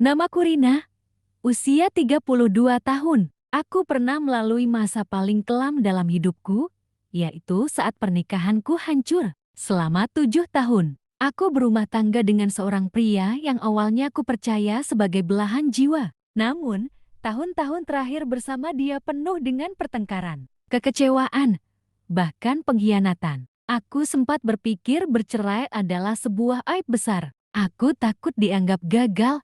Namaku Rina, usia 32 tahun. Aku pernah melalui masa paling kelam dalam hidupku, yaitu saat pernikahanku hancur. Selama 7 tahun, aku berumah tangga dengan seorang pria yang awalnya aku percaya sebagai belahan jiwa. Namun, tahun-tahun terakhir bersama dia penuh dengan pertengkaran, kekecewaan, bahkan pengkhianatan. Aku sempat berpikir bercerai adalah sebuah aib besar. Aku takut dianggap gagal,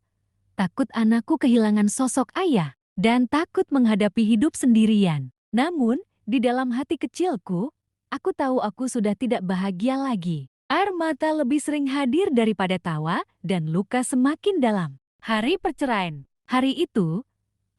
takut anakku kehilangan sosok ayah, dan takut menghadapi hidup sendirian. Namun, di dalam hati kecilku, aku tahu aku sudah tidak bahagia lagi. Air mata lebih sering hadir daripada tawa, dan luka semakin dalam. Hari perceraian. Hari itu,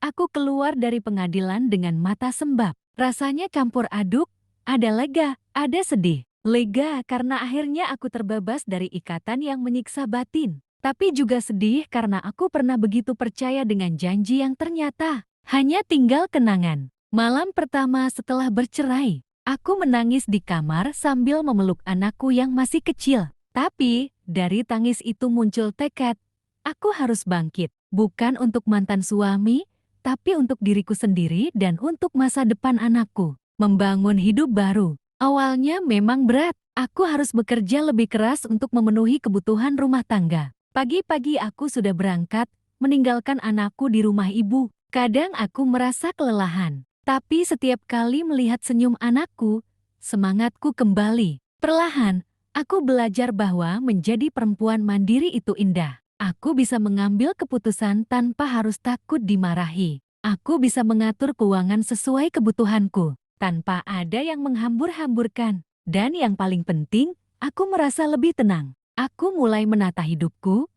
aku keluar dari pengadilan dengan mata sembab. Rasanya campur aduk, ada lega, ada sedih. Lega karena akhirnya aku terbebas dari ikatan yang menyiksa batin. Tapi juga sedih karena aku pernah begitu percaya dengan janji yang ternyata hanya tinggal kenangan. Malam pertama setelah bercerai, aku menangis di kamar sambil memeluk anakku yang masih kecil. Tapi, dari tangis itu muncul tekad, aku harus bangkit. Bukan untuk mantan suami, tapi untuk diriku sendiri dan untuk masa depan anakku. Membangun hidup baru. Awalnya memang berat. Aku harus bekerja lebih keras untuk memenuhi kebutuhan rumah tangga. Pagi-pagi aku sudah berangkat, meninggalkan anakku di rumah ibu. Kadang aku merasa kelelahan. Tapi setiap kali melihat senyum anakku, semangatku kembali. Perlahan, aku belajar bahwa menjadi perempuan mandiri itu indah. Aku bisa mengambil keputusan tanpa harus takut dimarahi. Aku bisa mengatur keuangan sesuai kebutuhanku, tanpa ada yang menghambur-hamburkan. Dan yang paling penting, aku merasa lebih tenang. Aku mulai menata hidupku,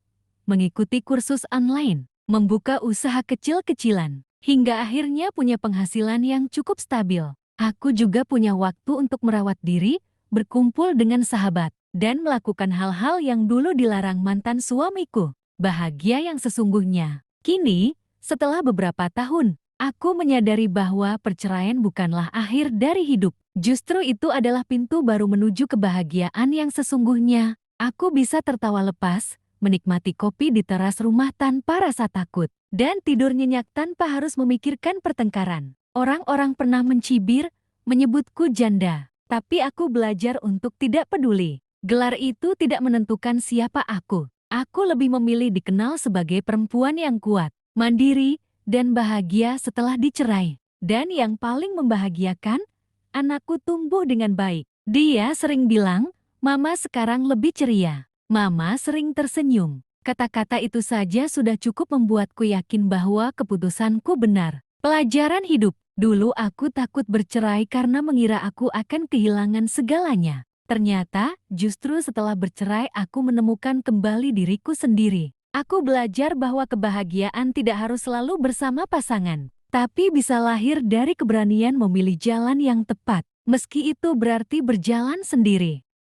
mengikuti kursus online, membuka usaha kecil-kecilan, hingga akhirnya punya penghasilan yang cukup stabil. Aku juga punya waktu untuk merawat diri, berkumpul dengan sahabat, dan melakukan hal-hal yang dulu dilarang mantan suamiku. Bahagia yang sesungguhnya. Kini, setelah beberapa tahun, aku menyadari bahwa perceraian bukanlah akhir dari hidup. Justru itu adalah pintu baru menuju kebahagiaan yang sesungguhnya. Aku bisa tertawa lepas, menikmati kopi di teras rumah tanpa rasa takut, dan tidur nyenyak tanpa harus memikirkan pertengkaran. Orang-orang pernah mencibir, menyebutku janda, tapi aku belajar untuk tidak peduli. Gelar itu tidak menentukan siapa aku. Aku lebih memilih dikenal sebagai perempuan yang kuat, mandiri, dan bahagia setelah dicerai. Dan yang paling membahagiakan, anakku tumbuh dengan baik. Dia sering bilang, "Mama sekarang lebih ceria." Mama sering tersenyum. Kata-kata itu saja sudah cukup membuatku yakin bahwa keputusanku benar. Pelajaran hidup. Dulu aku takut bercerai karena mengira aku akan kehilangan segalanya. Ternyata, justru setelah bercerai aku menemukan kembali diriku sendiri. Aku belajar bahwa kebahagiaan tidak harus selalu bersama pasangan, tapi bisa lahir dari keberanian memilih jalan yang tepat, meski itu berarti berjalan sendiri.